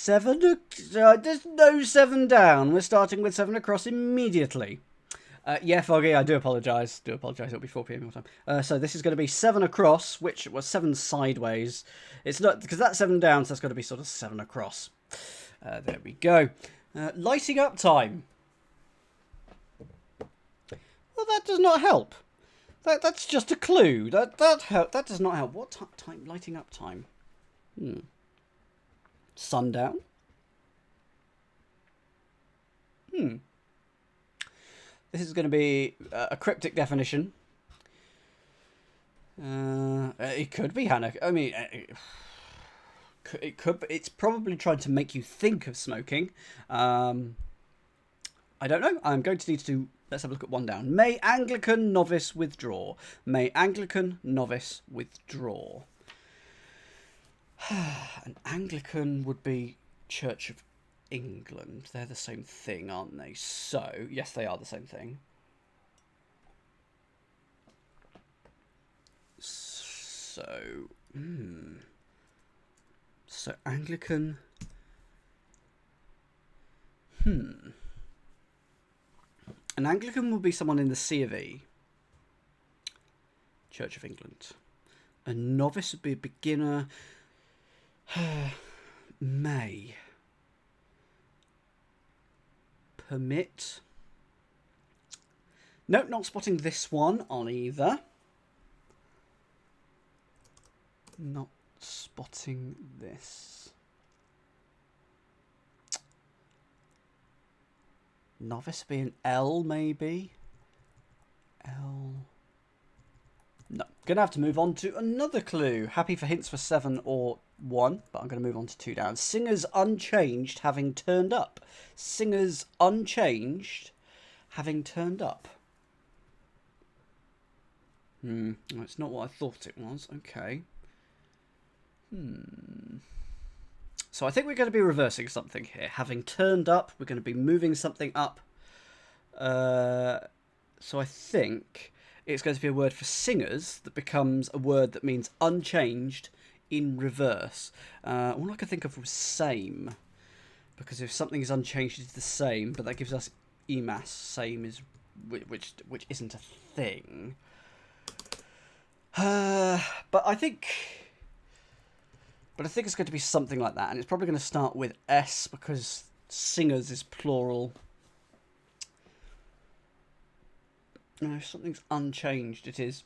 There's no 7 down. We're starting with 7 across immediately. Yeah, Foggy, I do apologise. It'll be 4 p.m. your time. So this is going to be 7 across, which was 7 sideways. It's not, because that's 7 down, so that's got to be sort of 7 across. There we go. Lighting up time. Well, that does not help. That's just a clue. That does not help. What time? Lighting up time. Sundown. This is going to be a cryptic definition. It could be Hanukkah. I mean, it could. It's probably trying to make you think of smoking. I don't know. I'm going to need to. Let's have a look at one down. May Anglican novice withdraw. May Anglican novice withdraw. An Anglican would be Church of England. They're the same thing, aren't they? So, yes, they are the same thing. So, So Anglican. An Anglican would be someone in the C of E. Church of England. A novice would be a beginner. May. Permit. Nope, not spotting this one on either. Not spotting this. Novice being L, maybe. L. No. Gonna have to move on to another clue. Happy for hints for 7 or 1, but I'm going to move on to 2 down. Singers unchanged, having turned up. Singers unchanged, having turned up. That's not what I thought it was. Okay. So I think we're going to be reversing something here. Having turned up, we're going to be moving something up. So I think it's going to be a word for singers that becomes a word that means unchanged in reverse. All I could think of was same, because if something is unchanged, it's the same, but that gives us emas. Same is which isn't a thing. But I think it's going to be something like that, and it's probably going to start with S because singers is plural. No, if something's unchanged, it is.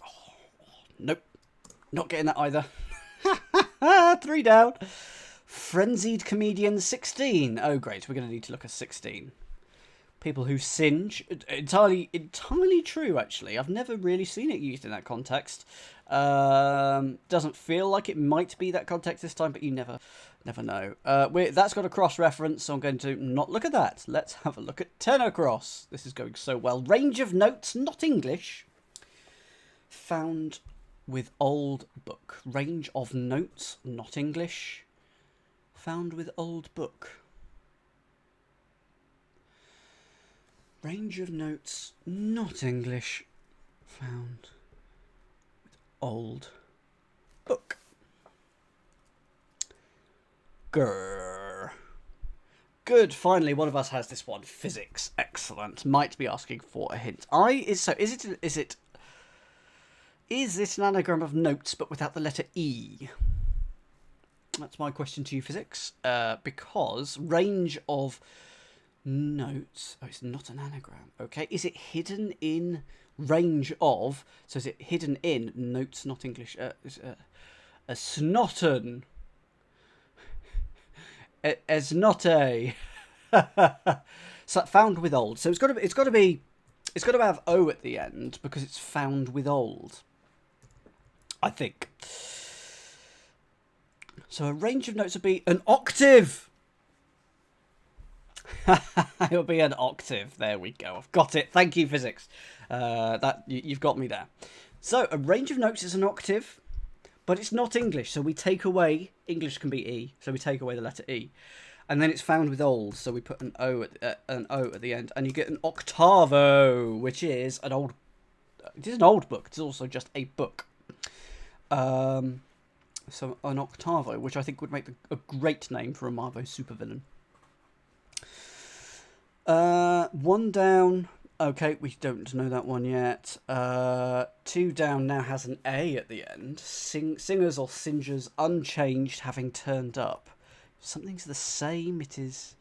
Oh, nope. Not getting that either. 3 down. Frenzied comedian 16. Oh, great. We're going to need to look at 16. People who singe. Entirely true, actually. I've never really seen it used in that context. Doesn't feel like it might be that context this time, but you never know. That's got a cross reference, so I'm going to not look at that. Let's have a look at 10 across. This is going so well. Range of notes, not English. Found with old book. Range of notes, not English. Found with old book. Range of notes, not English. Found with old book. Grrr. Good. Finally, one of us has this one. Physics. Excellent. Might be asking for a hint. Is it an anagram of notes but without the letter E? That's my question to you, physics. Because range of notes. Oh, it's not an anagram. Okay. Is it hidden in range of? So is it hidden in notes, not English? A snotten. As not a. So found with old. So it's got to have O at the end because it's found with old. I think. So a range of notes would be an octave. It'll be an octave. There we go. I've got it. Thank you, physics. You've got me there. So a range of notes is an octave, but it's not English. So we take away English can be E. So we take away the letter E, and then it's found with old. So we put an O at the end, and you get an octavo, which is an old. It is an old book. It's also just a book. So an Octavo, which I think would make a great name for a Marvel supervillain. 1 down. Okay, we don't know that one yet. 2 down now has an A at the end. Singers or singers unchanged, having turned up. Something's the same. It is...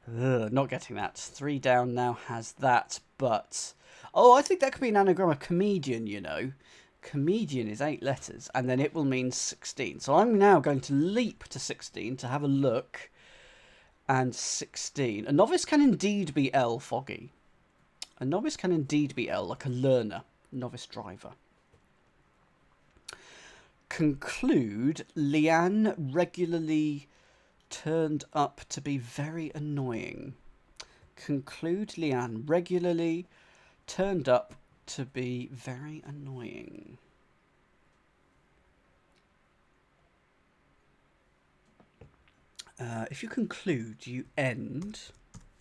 not getting that. 3 down now has that, but... Oh, I think that could be an anagram of comedian, you know. Comedian is 8 letters, and then it will mean 16. So I'm now going to leap to 16 to have a look. And 16. A novice can indeed be L, Foggy. A novice can indeed be L, like a learner, novice driver. Conclude, Leanne regularly turned up to be very annoying. Conclude, Leanne regularly turned up to be very annoying. If you conclude, you end.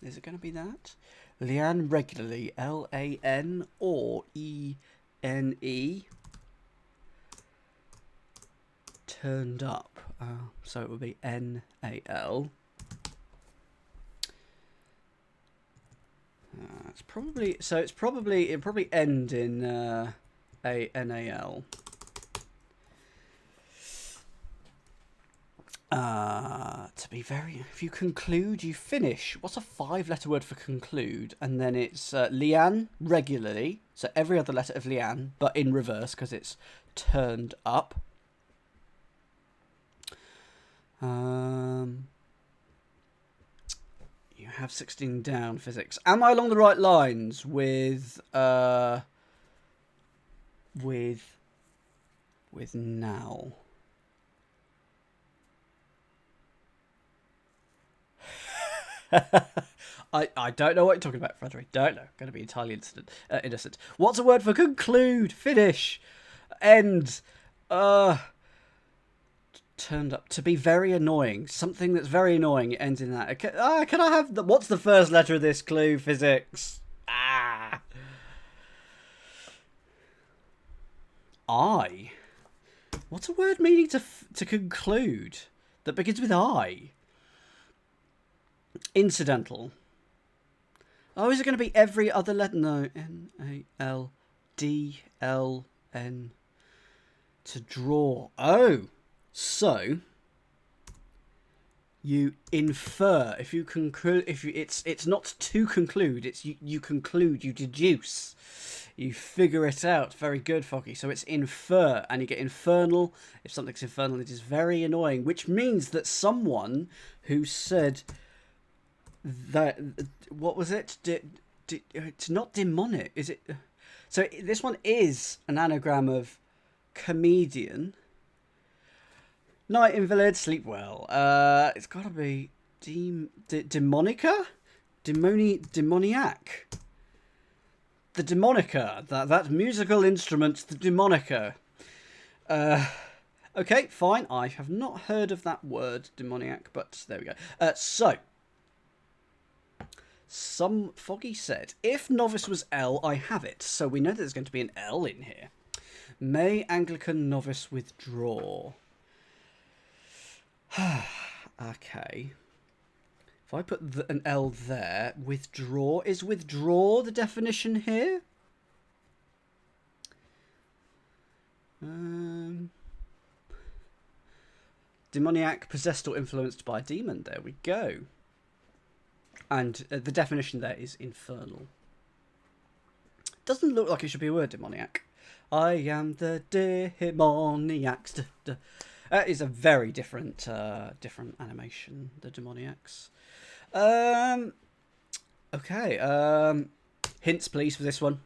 Is it going to be that? Leanne regularly, L-A-N or E-N-E, turned up. So it would be N-A-L. It's probably it'll probably end in A-N-A-L. To be very... If you conclude, you finish. What's a 5-letter word for conclude? And then it's Leanne regularly. So every other letter of Leanne, but in reverse because it's turned up. You have 16 down, physics. Am I along the right lines with now? I don't know what you're talking about, Frederick. Don't know. Going to be entirely innocent. What's a word for conclude? Finish. End. Turned up to be very annoying. Something that's very annoying. It ends in that. Can I have the... What's the first letter of this clue? Physics. I. What's a word meaning to conclude that begins with I? Incidental. Oh, is it going to be every other letter? No. N-A-L-D-L-N. To draw. Oh. So, you infer. If you conclude, it's not to conclude. It's you conclude. You deduce. You figure it out. Very good, Foggy. So it's infer, and you get infernal. If something's infernal, it is very annoying. Which means that someone who said that, what was it? It's not demonic, is it? So this one is an anagram of comedian. Night invalid, sleep well. It's got to be demonica? Demoniac. The demonica. That musical instrument, the demonica. Okay, fine. I have not heard of that word, demoniac, but there we go. So, some Foggy said, if novice was L, I have it. So we know that there's going to be an L in here. May Anglican novice withdraw? Okay. If I put an L there, withdraw. Is withdraw the definition here? Demoniac, possessed or influenced by a demon. There we go. And the definition there is infernal. Doesn't look like it should be a word, demoniac. I am the demoniacs. That is a very different animation, the demoniacs. Okay. Hints, please, for this one.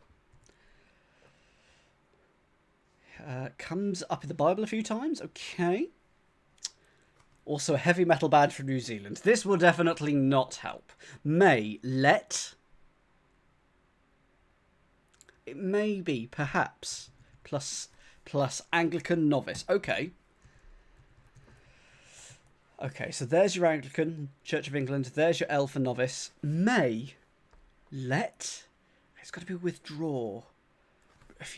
Comes up in the Bible a few times. Okay. Also a heavy metal band from New Zealand. This will definitely not help. May, let. It may be, perhaps. Plus Anglican novice. Okay. Okay, so there's your Anglican, Church of England. There's your L for novice. May, let. It's got to be withdraw. if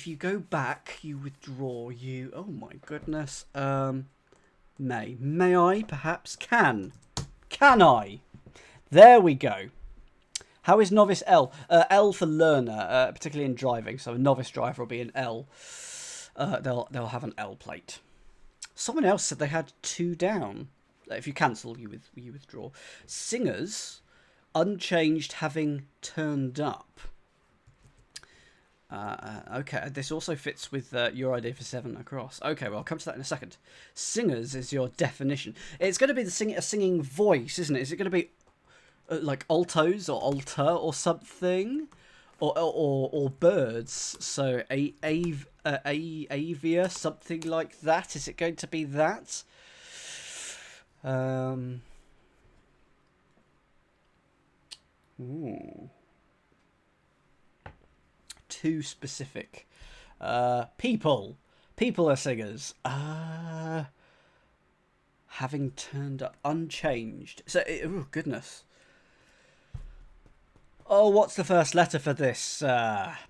you go back, you withdraw. You. Oh my goodness. May I perhaps can I? There we go. How is novice L? L for learner, particularly in driving. So a novice driver will be an L. They'll have an L plate. Someone else said they had 2 down. If you cancel, you withdraw. Singers, unchanged, having turned up. Okay, this also fits with your idea for 7 across. Okay, well, I'll come to that in a second. Singers is your definition. It's going to be a singing voice, isn't it? Is it going to be like altos or alter or something? Or birds? So avia, something like that. Is it going to be that? Ooh. Too specific. People are singers. Having turned up, unchanged. So, oh goodness. Oh, what's the first letter for this?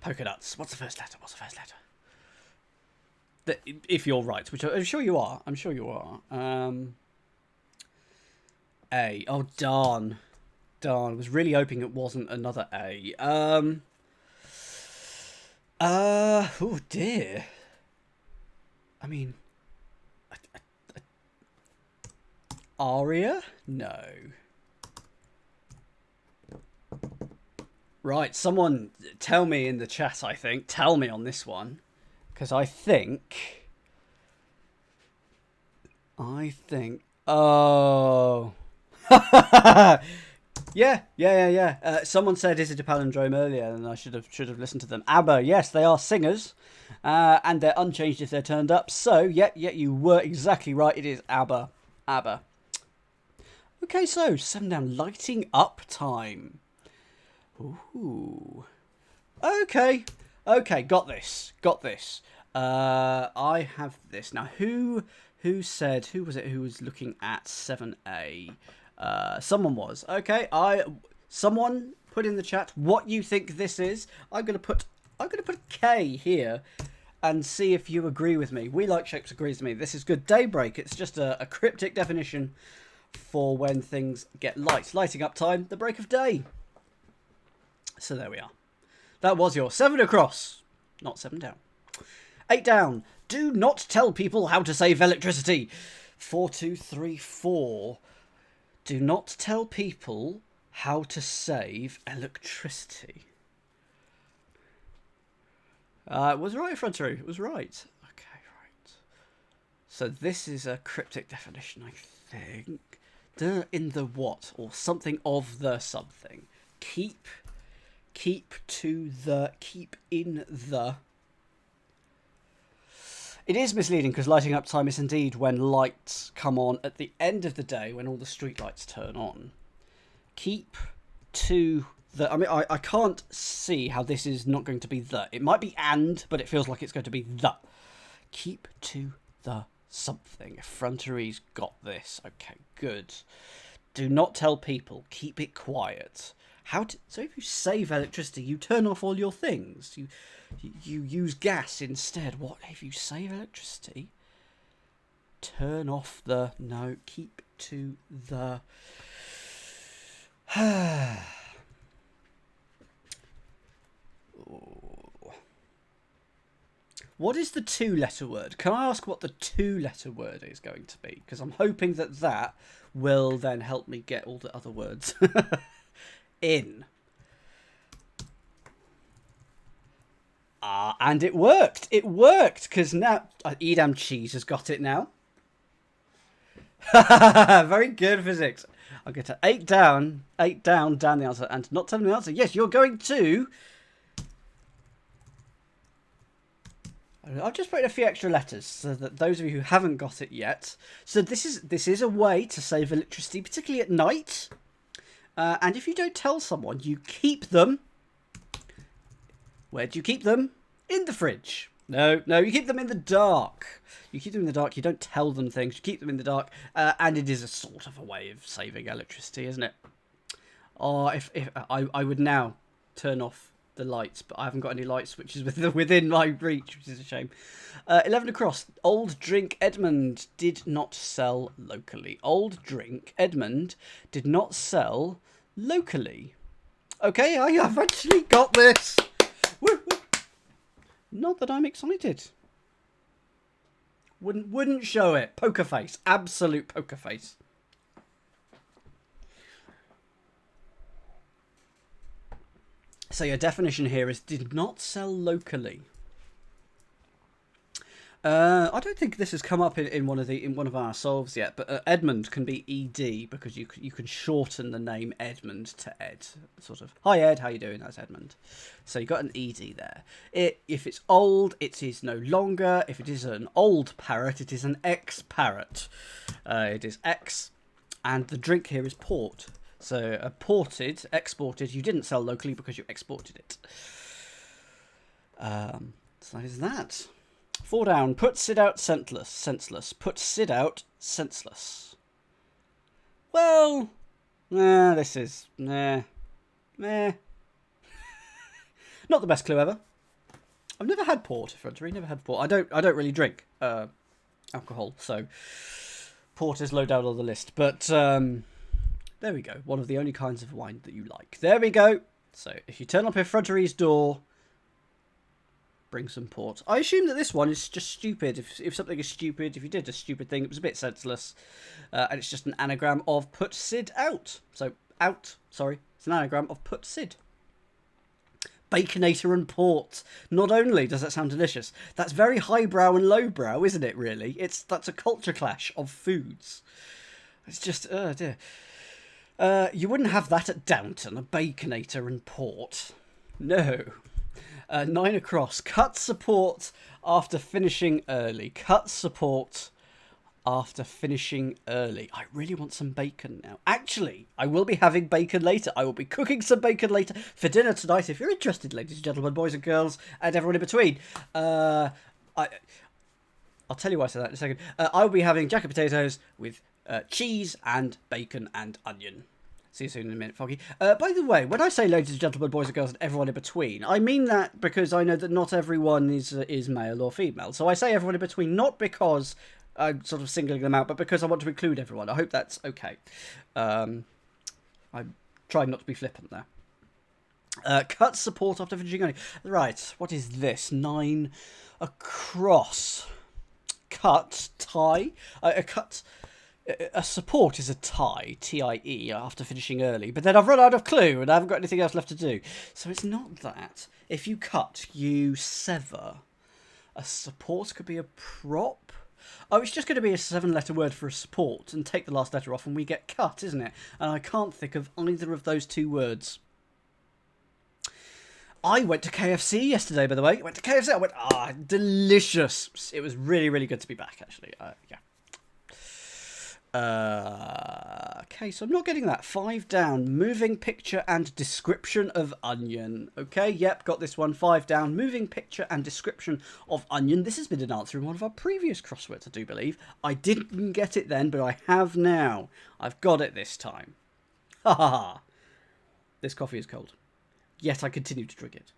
Polka dots. What's the first letter? If you're right, which I'm sure you are. A. Oh, darn. I was really hoping it wasn't another A. Oh dear. I mean, aria? No. Right, someone tell me in the chat, I think. Tell me on this one. Because I think... Oh... Yeah. Someone said, is it a palindrome earlier? And I should have listened to them. ABBA, yes, they are singers. And they're unchanged if they're turned up. So, yeah, you were exactly right. It is ABBA. Okay, so 7 down. Lighting up time. Ooh. Okay, got this. I have this. Now, who was it who was looking at 7A? Someone was. Okay, someone put in the chat what you think this is. I'm gonna put a K here and see if you agree with me. We Like Shapes agrees with me. This is good. Daybreak. It's just a cryptic definition for when things get light. Lighting up time, the break of day. So there we are. That was your 7 across, not 7 down. 8 down. Do not tell people how to save electricity. 4234. Do not tell people how to save electricity. It was right, Frontery. It was right. Okay, right. So this is a cryptic definition, I think. In the what? Or something of the something. Keep in the... It is misleading because lighting up time is indeed when lights come on at the end of the day when all the street lights turn on. Keep to the... I mean, I can't see how this is not going to be the. It might be and, but it feels like it's going to be the. Keep to the something. Frontery's got this. Okay, good. Do not tell people. Keep it quiet. So if you save electricity, you turn off all your things. You use gas instead. What if you save electricity? Turn off the... No, keep to the... What is the 2-letter word? Can I ask what the 2-letter word is going to be? Because I'm hoping that will then help me get all the other words in. And it worked. Because now Edam Cheese has got it now. Very good, physics. I'll get to 8 down. 8 down the answer. And not telling me the answer. Yes, you're going to... I'll just put in a few extra letters so that those of you who haven't got it yet. So this is a way to save electricity, particularly at night. And if you don't tell someone, you keep them... Where do you keep them? In the fridge. No, you keep them in the dark. You don't tell them things. You keep them in the dark. And it is a sort of a way of saving electricity, isn't it? Oh, if I would now turn off the lights, but I haven't got any light switches within my reach, which is a shame. 11 across. Old drink Edmund did not sell locally. Old drink Edmund did not sell locally. Okay, I have actually got this. Woo, woo. Not that I'm excited. Wouldn't show it. Poker face. Absolute poker face. So your definition here is did not sell locally. I don't think this has come up in one of our solves yet, but Edmund can be ED because you can shorten the name Edmund to Ed. Sort of, hi Ed, how you doing? That's Edmund. So you got an ED there. If it's old, it is no longer. If it is an old parrot, it is an ex-parrot. It is X, and the drink here is port. So ported, exported. You didn't sell locally because you exported it. So that is that. 4 down. Put Sid out senseless. Put Sid out senseless. Well, this is Not the best clue ever. I've never had port. Never had port. I don't really drink alcohol, so port is low down on the list. But there we go. One of the only kinds of wine that you like. There we go. So if you turn up effrontery's door, bring some port. I assume that this one is just stupid. If something is stupid, if you did a stupid thing, it was a bit senseless. And it's just an anagram of put Sid out. So out, sorry. It's an anagram of put Sid. Baconator and port. Not only does that sound delicious, that's very highbrow and lowbrow, isn't it, really? That's a culture clash of foods. It's just, oh dear. You wouldn't have that at Downton, a baconator and port. No. 9 across. Cut support after finishing early. Cut support after finishing early. I really want some bacon now. Actually, I will be having bacon later. I will be cooking some bacon later for dinner tonight. If you're interested, ladies and gentlemen, boys and girls, and everyone in between. I'll tell you why I said that in a second. I will be having jacket potatoes with cheese and bacon and onion. See you soon in a minute, Foggy. By the way, when I say ladies and gentlemen, boys and girls, and everyone in between, I mean that because I know that not everyone is male or female. So I say everyone in between, not because I'm sort of singling them out, but because I want to include everyone. I hope that's okay. I'm trying not to be flippant there. Cut support after finishing early. Right, what is this? 9 across. Cut, tie. A support is a tie, T-I-E, after finishing early. But then I've run out of clue and I haven't got anything else left to do. So it's not that. If you cut, you sever. A support could be a prop. Oh, it's just going to be a 7-letter word for a support and take the last letter off and we get cut, isn't it? And I can't think of either of those two words. I went to KFC yesterday, by the way. I went to KFC. I went, delicious. It was really, really good to be back, actually. Yeah. Okay, so I'm not getting that. 5 down. Moving picture and description of onion. Okay, yep, got this one. 5 down. Moving picture and description of onion. This has been an answer in one of our previous crosswords, I do believe. I didn't get it then, but I have now. I've got it this time. Ha ha ha. This coffee is cold. Yet I continue to drink it.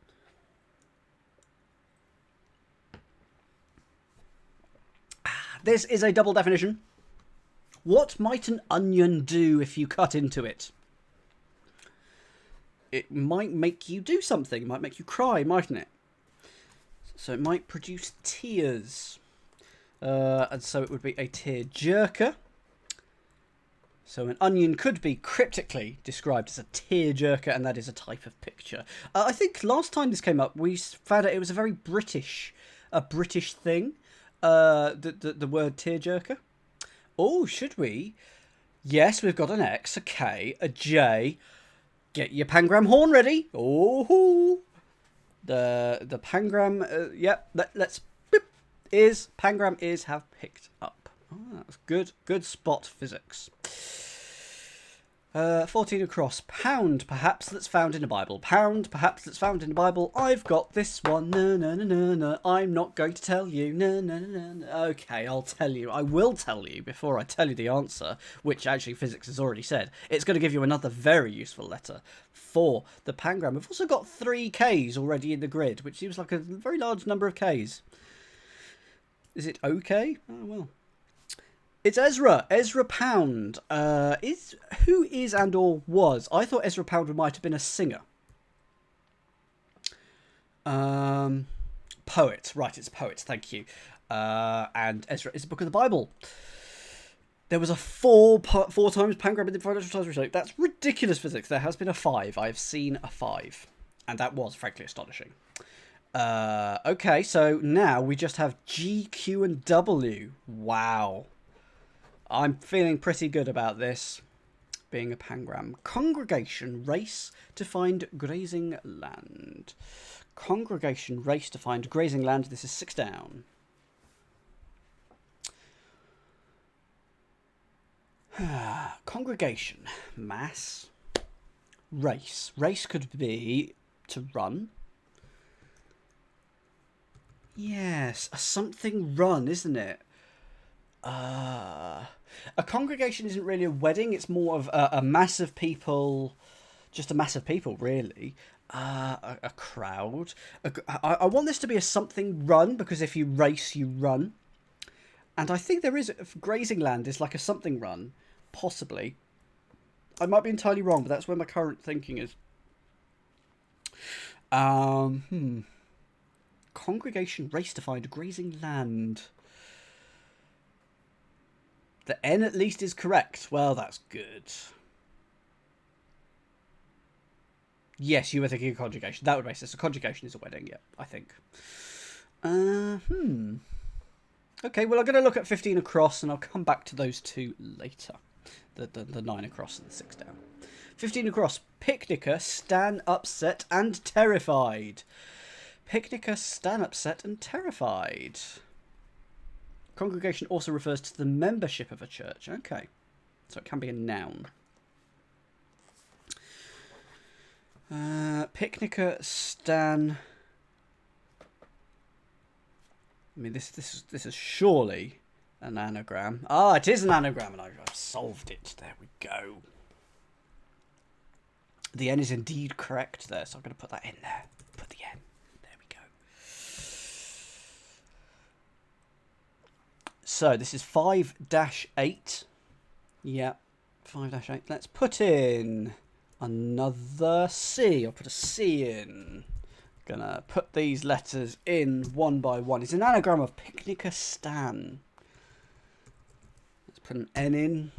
This is a double definition. What might an onion do if you cut into it? It might make you do something. It might make you cry, mightn't it? So it might produce tears. And so it would be a tear jerker. So an onion could be cryptically described as a tear jerker, and that is a type of picture. I think last time this came up, we found out it was a very British thing. The word tear jerker. Oh, should we? Yes, we've got an X, a K, a J. Get your pangram horn ready. Oh, the pangram. Yep. Let's. Boop, pangram ears have picked up. Oh, that's good. Good spot physics. 14 across. Pound, perhaps, that's found in the Bible. Pound, perhaps, that's found in the Bible. I've got this one. No, no, no, no, no. I'm not going to tell you. No, no, no, no. Okay, I'll tell you. I will tell you before I tell you the answer, which actually physics has already said. It's going to give you another very useful letter. 4, the pangram. We've also got 3 Ks already in the grid, which seems like a very large number of Ks. Is it okay? Oh, well. It's Ezra. Ezra Pound. Who is and or was? I thought Ezra Pound might have been a singer. Poet. Right, it's a poet. Thank you. And Ezra is a book of the Bible. There was a 4 times pangram in the Financial Times result. That's ridiculous physics. There has been a 5. I've seen a 5. And that was, frankly, astonishing. Okay, so now we just have G, Q, and W. Wow. I'm feeling pretty good about this being a pangram. Congregation race to find grazing land. Congregation race to find grazing land. This is 6 down. Congregation. Mass. Race. Race could be to run. Yes, a something run, isn't it? A congregation isn't really a wedding. It's more of a mass of people, just a mass of people, really. A crowd. I want this to be a something run, because if you race, you run. And I think there is, grazing land is like a something run, possibly. I might be entirely wrong, but that's where my current thinking is. Congregation race to find grazing land. The N at least is correct. Well, that's good. Yes, you were thinking of conjugation. That would make sense. A conjugation is a wedding, yeah, I think. Okay, well, I'm going to look at 15 across, and I'll come back to those two later. The 9 across and the 6 down. 15 across. Picnicker, stan, upset, and terrified. Picnicker, stan, upset, and terrified. Congregation also refers to the membership of a church. Okay. So it can be a noun. Picnicker, stan. I mean, this is surely an anagram. Ah, it is an anagram, and I've solved it. There we go. The N is indeed correct there, so I'm going to put that in there. Put the N. There we go. So this is 5-8. Yeah, 5-8. Let's put in another C. I'll put a C in. Gonna put these letters in one by one. It's an anagram of Picnicker Stan. Let's put an N in.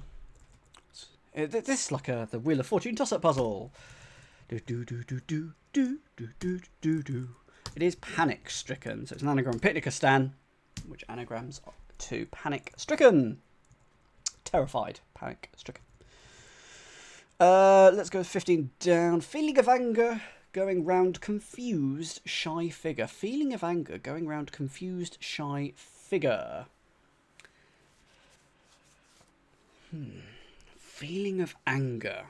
This is like the Wheel of Fortune toss-up puzzle. It is panic-stricken. So it's an anagram of Picnicker Stan, which anagrams to panic-stricken. Terrified, panic-stricken. Let's go with 15 down. Feeling of anger. Going round confused, shy figure. Feeling of anger, going round confused, shy figure. Feeling of anger.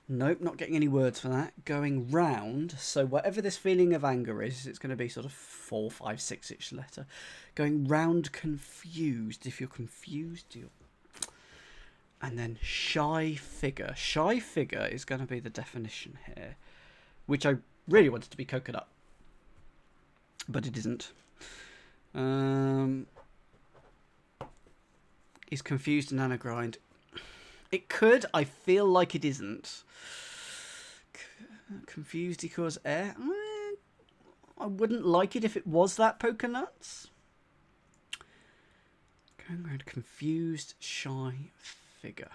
Nope, not getting any words for that. Going round. So whatever this feeling of anger is, it's going to be sort of 4, 5, 6-ish letter. Going round confused. If you're confused, you're... And then shy figure. Shy figure is going to be the definition here, which I really wanted to be coconut, but it isn't. Is confused and anagrind. It could. I feel like it isn't. Confused equals air. I wouldn't like it if it was that poker nuts. Going around confused, shy figure.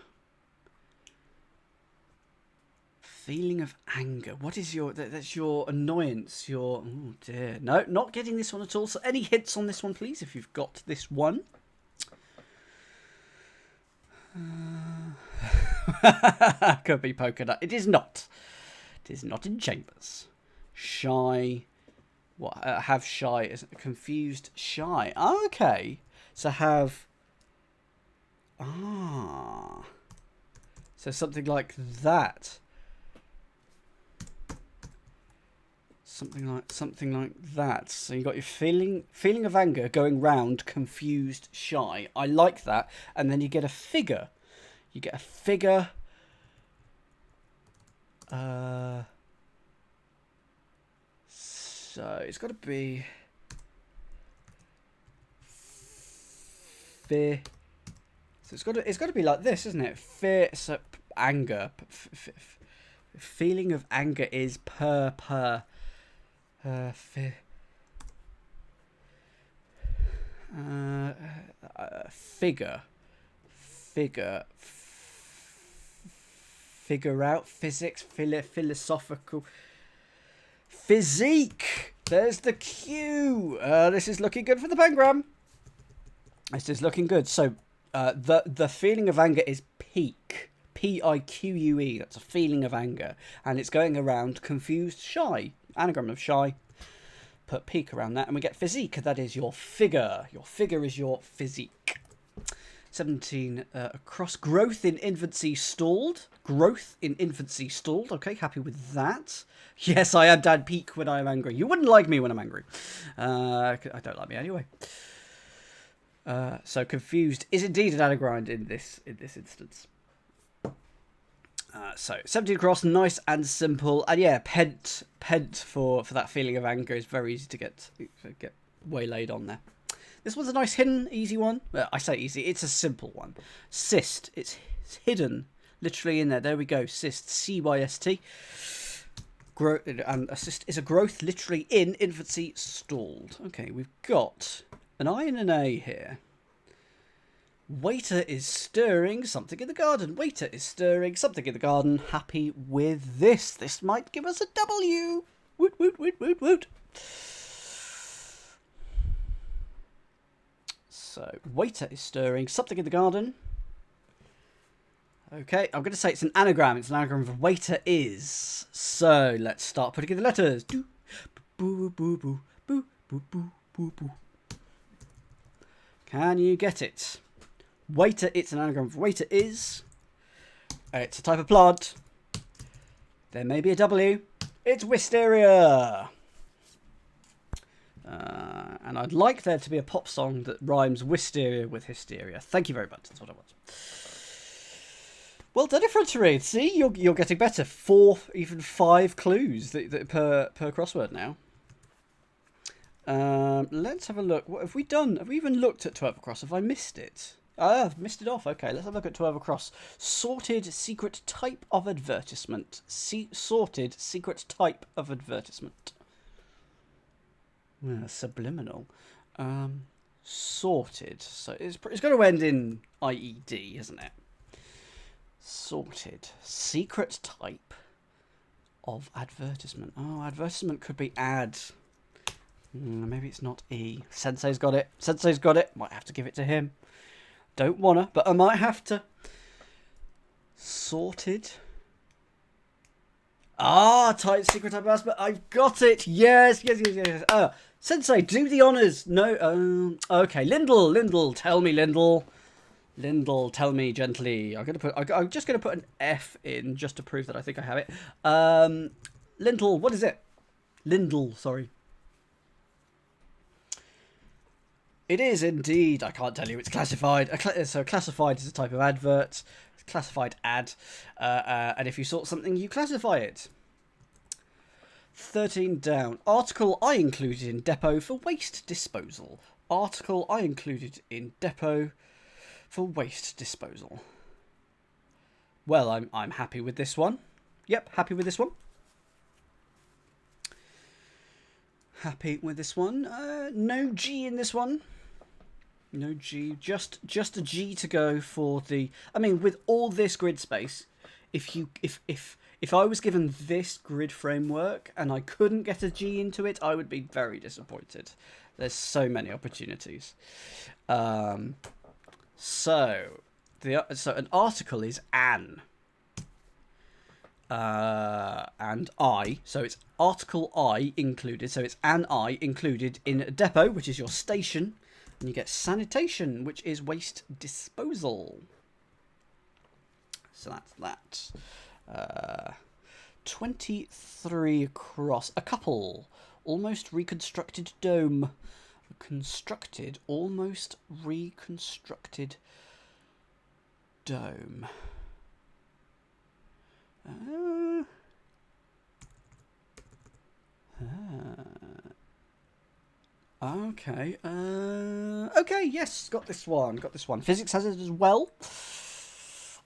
Feeling of anger. What is your... That's your annoyance. Your... Oh dear. No, not getting this one at all. So any hits on this one, please, if you've got this one. Could be poker nut. It is not. It is not in Chambers. Shy What? Have shy is confused shy. Oh, okay. So have. Ah. So something like that. Something like that. So you got your feeling of anger going round, confused, shy. I like that. And then you get a figure. You get a figure. So it's got to be fear. So it's got to be like this, isn't it? Fear, so anger. Feeling of anger is fear. Figure out physics, philosophical physique. There's the Q. This is looking good for the pengram. This is looking good. So the feeling of anger is peak. Pique. That's a feeling of anger, and it's going around confused, shy. Anagram of shy. Put peak around that, and we get physique. That is your figure. Your figure is your physique. 17 across. Growth in infancy stalled. Okay, happy with that. Yes, I am Dad Peak when I am angry. You wouldn't like me when I'm angry. I don't like me anyway. So confused is indeed an anagram in this instance. So 17 across, nice and simple, and yeah, pent for that feeling of anger is very easy to get waylaid on there. This one's a nice hidden, easy one. I say easy, it's a simple one. Cyst, it's hidden, literally in there. There we go. Cyst, CYST. And a cyst is a growth literally in infancy stalled. Okay, we've got an I and an A here. Waiter is stirring something in the garden. Waiter is stirring something in the garden. Happy with this. This might give us a W. Woot, woot, woot, woot, woot. So, waiter is stirring something in the garden. Okay, I'm going to say it's an anagram. It's an anagram of waiter is. So, let's start putting in the letters. Do, boo, boo, boo, boo, boo, boo, boo, boo. Can you get it? Waiter, it's an anagram of waiter is. It's a type of plant. There may be a W. It's wisteria. And I'd like there to be a pop song that rhymes wisteria with hysteria. Thank you very much. That's what I want. Well done, Effrontery. See, you're getting better. 4, even 5 clues per crossword now. Let's have a look. What have we done? Have we even looked at 12 across? Have I missed it? I've missed it off. Okay, let's have a look at 12 across. Sorted secret type of advertisement. Sorted secret type of advertisement. Subliminal. Sorted. So it's going to end in IED, isn't it? Sorted. Secret type of advertisement. Oh, advertisement could be ad. Maybe it's not E. Sensei's got it. Might have to give it to him. Don't wanna, but I might have to. Sorted. Secret type of advertisement. I've got it. Yes. Sensei, do the honours. No. Okay. Lindell. Tell me, Lindell. Lindell, tell me gently. I'm just gonna put an F in just to prove that I think I have it. Lindell, what is it? Lindell, sorry. It is indeed. I can't tell you. It's classified. So classified is a type of advert. Classified ad. And if you sort something, you classify it. 13 down. Article I included in depot for waste disposal. Article I included in depot for waste disposal. Well, I'm happy with this one. Yep, happy with this one. Happy with this one. No G in this one. No G. Just a G to go for the. I mean, with all this grid space, if I was given this grid framework and I couldn't get a G into it, I would be very disappointed. There's so many opportunities. So an article is an. and I. So it's article I included. So it's an I included in a depot, which is your station. And you get sanitation, which is waste disposal. So that's that. 23 across. A couple. Almost reconstructed dome. Constructed. Almost reconstructed dome. Okay. Okay, yes, got this one. Physics has it as well.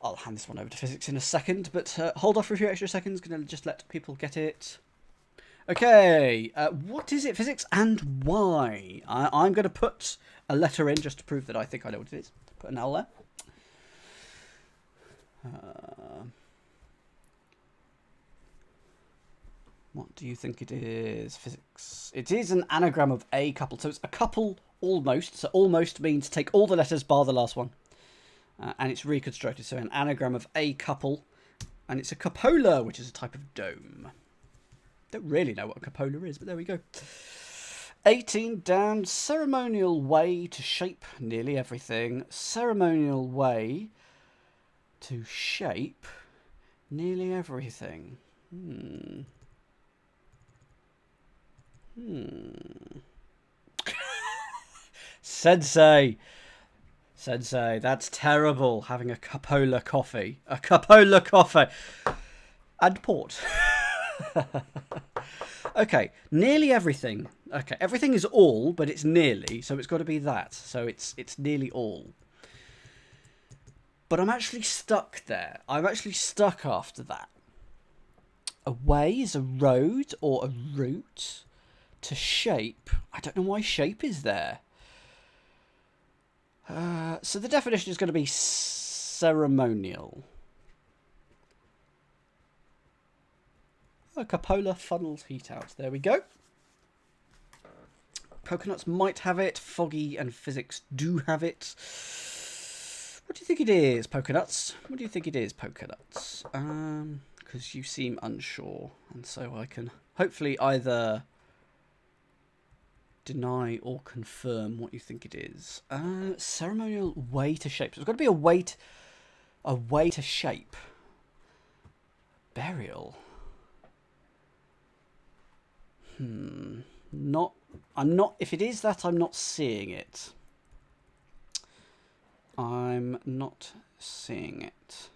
I'll hand this one over to physics in a second, but hold off for a few extra seconds. Gonna just let people get it. Okay, what is it, physics, and why? I'm going to put a letter in just to prove that I think I know what it is. Put an L there. What do you think it is, physics? It is an anagram of a couple, so it's a couple almost. So almost means take all the letters bar the last one. And it's reconstructed, so an anagram of a couple. And it's a cupola, which is a type of dome. Don't really know what a cupola is, but there we go. 18 down. Ceremonial way to shape nearly everything. Ceremonial way to shape nearly everything. Sensei, that's terrible, having a cupola coffee. A cupola coffee. And port. Okay, nearly everything. Okay, everything is all, but it's nearly, so it's got to be that. So it's nearly all. But I'm actually stuck there. I'm actually stuck after that. A way is a road or a route. To shape. I don't know why shape is there. So the definition is going to be ceremonial. A cupola funnels heat out. There we go. Coconuts might have it. Foggy and physics do have it. What do you think it is, Pokenuts? What do you think it is, Pokenuts? Because you seem unsure. And so I can hopefully either deny or confirm what you think it is. Ceremonial way to shape. So it's got to be a way to shape. Burial. I'm not. If it is that, I'm not seeing it. I'm not seeing it.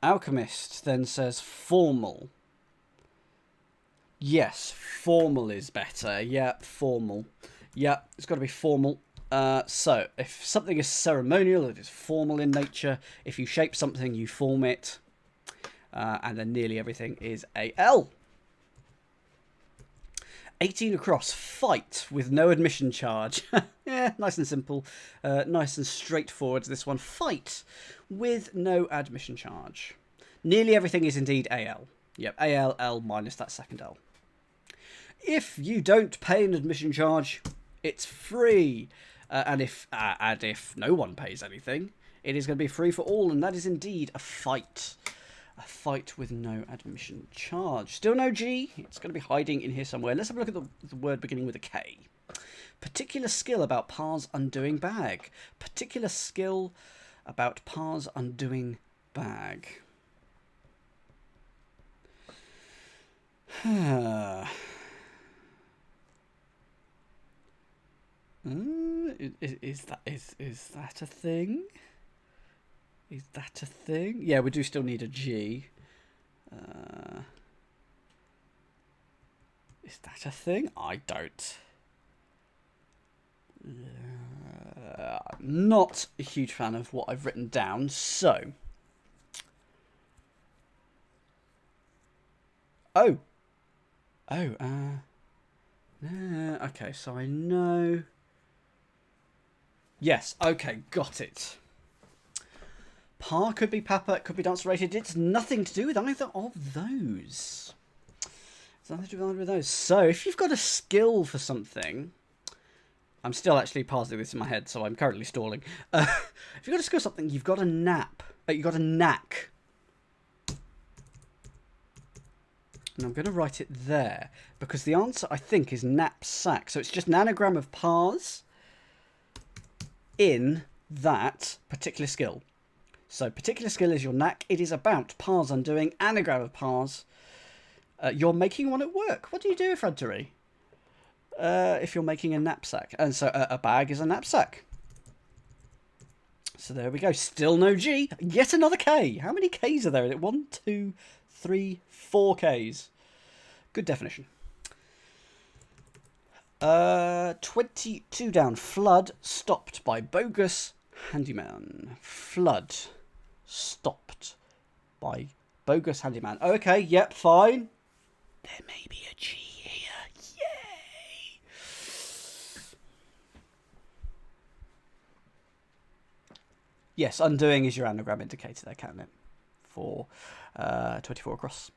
Alchemist then says formal. Yes, formal is better. Yeah, formal. Yeah, it's got to be formal. So, if something is ceremonial, it is formal in nature. If you shape something, you form it. And then nearly everything is AL. 18 across. Fight with no admission charge. Yeah, nice and simple. Nice and straightforward, this one. Fight with no admission charge. Nearly everything is indeed AL. Yep, AL, L minus that second L. If you don't pay an admission charge, it's free. And if no one pays anything, it is going to be free for all. And that is indeed a fight. A fight with no admission charge. Still no G. It's going to be hiding in here somewhere. Let's have a look at the word beginning with a K. Particular skill about Par's undoing bag. Particular skill about Par's undoing bag. Is that a thing? Is that a thing? Yeah, we do still need a G. Is that a thing? I don't. Not a huge fan of what I've written down, so. Okay, so I know. Yes, okay, got it. Pa could be Papa, it could be dance related. It's nothing to do with either of those. It's nothing to do with either of those. So, if you've got a skill for something, I'm still actually parsing this in my head, so I'm currently stalling. If you've got a skill for something, you've got a nap. You've got a knack. And I'm going to write it there because the answer, I think, is knapsack. So it's just an anagram of pars in that particular skill. So particular skill is your knack. It is about pars undoing, anagram of pars. You're making one at work. What do you do, effrontery? If you're making a knapsack. And so a bag is a knapsack. So there we go. Still no G. Yet another K. How many Ks are there? 1, 2, 3, 4 Ks. Good definition. 22 down. Flood stopped by bogus handyman. Flood stopped by bogus handyman. Okay, yep, fine. There may be a G here. Yay! Yes, undoing is your anagram indicator there, can't it? For 24 across.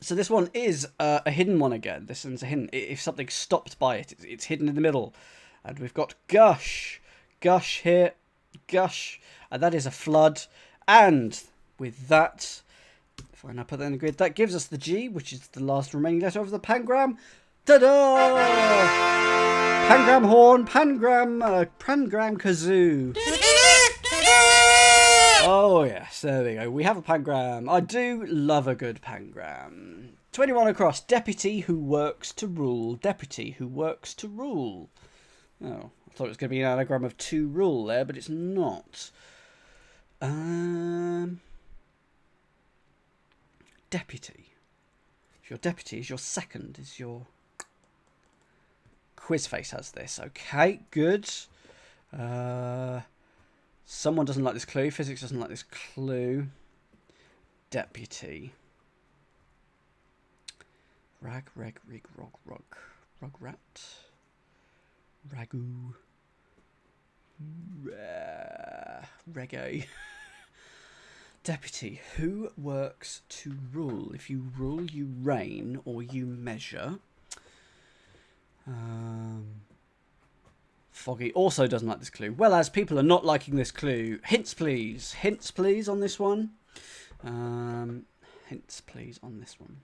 So this one is a hidden one again. This one's a hidden. If something's stopped by it, it's hidden in the middle. And we've got gush. Gush here. Gush. And that is a flood. And with that, if I now put that in the grid, that gives us the G, which is the last remaining letter of the pangram. Ta-da! Pangram horn. Pangram kazoo. Oh, yes, there we go. We have a pangram. I do love a good pangram. 21 across. Deputy who works to rule. Deputy who works to rule. Oh, I thought it was going to be an anagram of to rule there, but it's not. Deputy. If your deputy is your second, is your... Quizface has this. Okay, good. Someone doesn't like this clue. Physics doesn't like this clue. Deputy. Rag, reg, rig, rog, rug. Rugrat. Ragu. Reggae. Deputy. Who works to rule? If you rule, you reign or you measure. Foggy also doesn't like this clue. Well, as people are not liking this clue, hints please. Hints please on this one. Hints please on this one.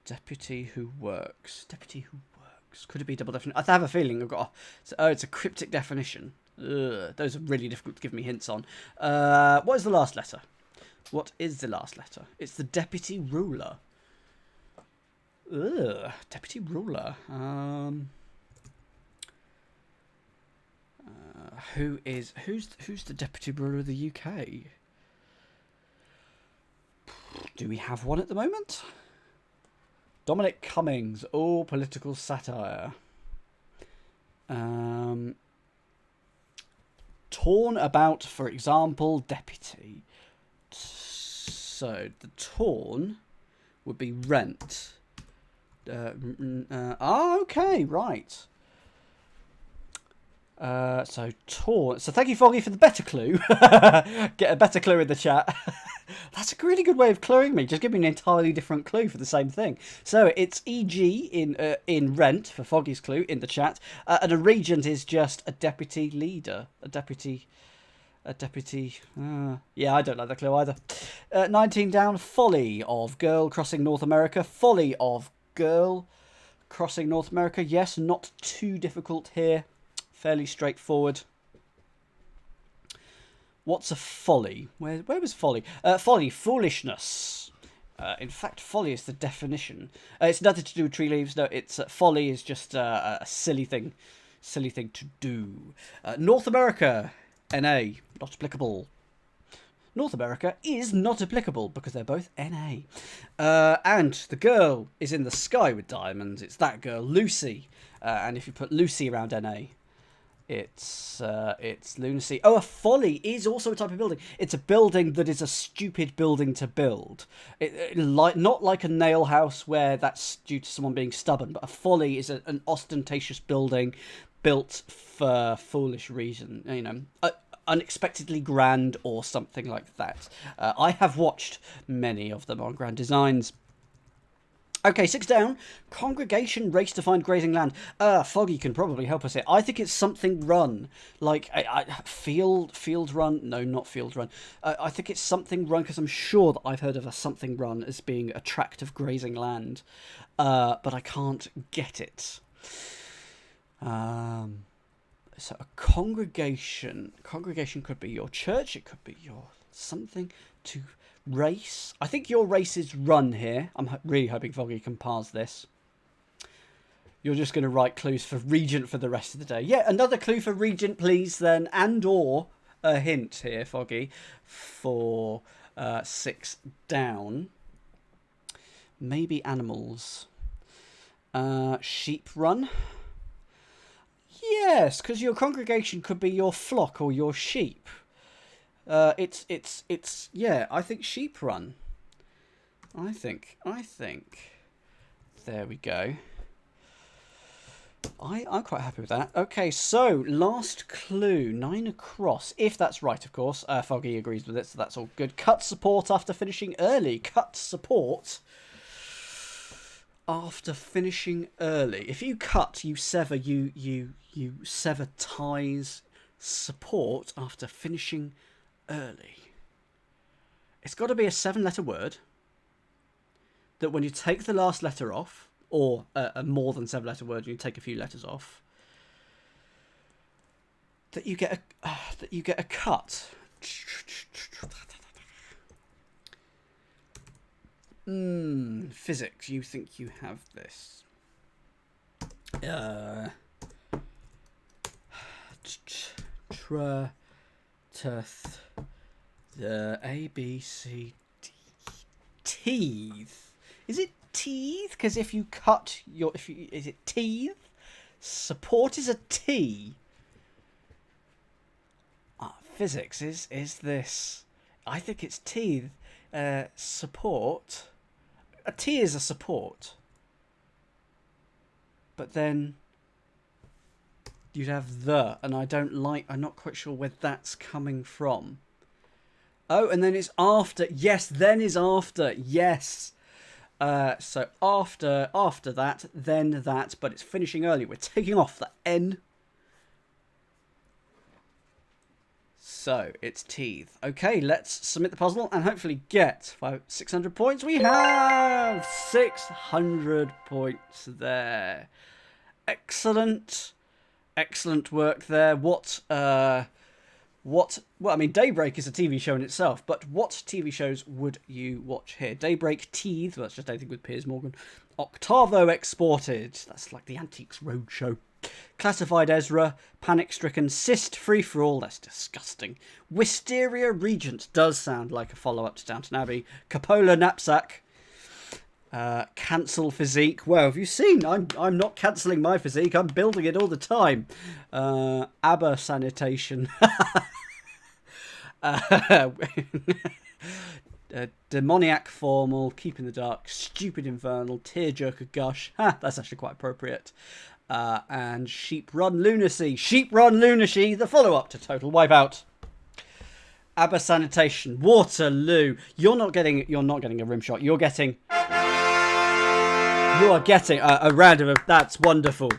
Deputy who works. Deputy who works. Could it be double definition? I have a feeling I've got it's a cryptic definition. Ugh, those are really difficult to give me hints on. What is the last letter? What is the last letter? It's the deputy ruler. Ugh, deputy ruler. Who's the deputy ruler of the UK? Do we have one at the moment? Dominic Cummings. Oh, political satire. Torn about, for example, deputy. So the torn would be rent. Okay, right. So torn. So thank you, Foggy, for the better clue. Get a better clue in the chat. That's a really good way of cluing me. Just give me an entirely different clue for the same thing. So it's EG in rent for Foggy's clue in the chat, and a regent is just a deputy leader, a deputy. Yeah, I don't like that clue either. 19 down. Folly of girl crossing North America. Folly of girl crossing North America. Yes, not too difficult here. Fairly straightforward. What's a folly? Where was folly? Folly, foolishness. In fact, folly is the definition. It's nothing to do with tree leaves. No, it's folly is just a silly thing to do. North America, NA, not applicable. North America is not applicable because they're both NA. And the girl is in the sky with diamonds. It's that girl, Lucy. And if you put Lucy around NA, it's lunacy. Oh, a folly is also a type of building. It's a building that is a stupid building to build. Not like a nail house where that's due to someone being stubborn, but a folly is an ostentatious building built for foolish reason. You know, unexpectedly grand or something like that. I have watched many of them on Grand Designs. Okay, 6 down. Congregation race to find grazing land. Foggy can probably help us here. I think it's something run. Like, field run. No, not field run. I think it's something run because I'm sure that I've heard of a something run as being a tract of grazing land. But I can't get it. So a congregation. Congregation could be your church. It could be your something to... race. I think your race is run here. I'm really hoping Foggy can parse this. You're just going to write clues for Regent for the rest of the day. Yeah, another clue for Regent, please, then. And or a hint here, Foggy, for 6 down. Maybe animals. Sheep run. Yes, because your congregation could be your flock or your sheep. It's yeah, I think sheep run. I think. There we go. I'm quite happy with that. Okay, so last clue, 9 across. If that's right, of course. Foggy agrees with it, so that's all good. Cut support after finishing early. Cut support after finishing early. If you cut, you sever, you sever ties. Support after finishing early. It's got to be a 7-letter word that when you take the last letter off, or a more than 7-letter word, you take a few letters off, that you get a cut. Physics. You think you have this? The A, B, C, D. Teeth. Is it teeth? Because if you cut your... is it teeth? Support is a T. Physics is this. I think it's teeth. Support. A T is a support. But then... you'd have the, and I'm not quite sure where that's coming from. Oh, and then it's after. Yes, then is after. Yes. So after that, then that, but it's finishing early. We're taking off the N. So it's teeth. Okay, let's submit the puzzle and hopefully get 600 points. We have 600 points there. Excellent. Excellent work there. Well, I mean, Daybreak is a TV show in itself, but what TV shows would you watch here? Daybreak, Teeth, well, that's just anything with Piers Morgan. Octavo Exported, that's like the Antiques Roadshow. Classified Ezra, Panic Stricken, Cyst Free for All, that's disgusting. Wisteria Regent does sound like a follow-up to Downton Abbey. Coppola Knapsack. Cancel Physique. Well, have you seen? I'm not cancelling my physique. I'm building it all the time. ABBA Sanitation. Demoniac Formal. Keep in the Dark. Stupid Infernal. Tearjerker Gush. That's actually quite appropriate. And Sheep Run Lunacy. Sheep Run Lunacy. The follow-up to Total Wipeout. ABBA Sanitation. Waterloo. You're not getting a rim shot. You are getting a round of... That's wonderful.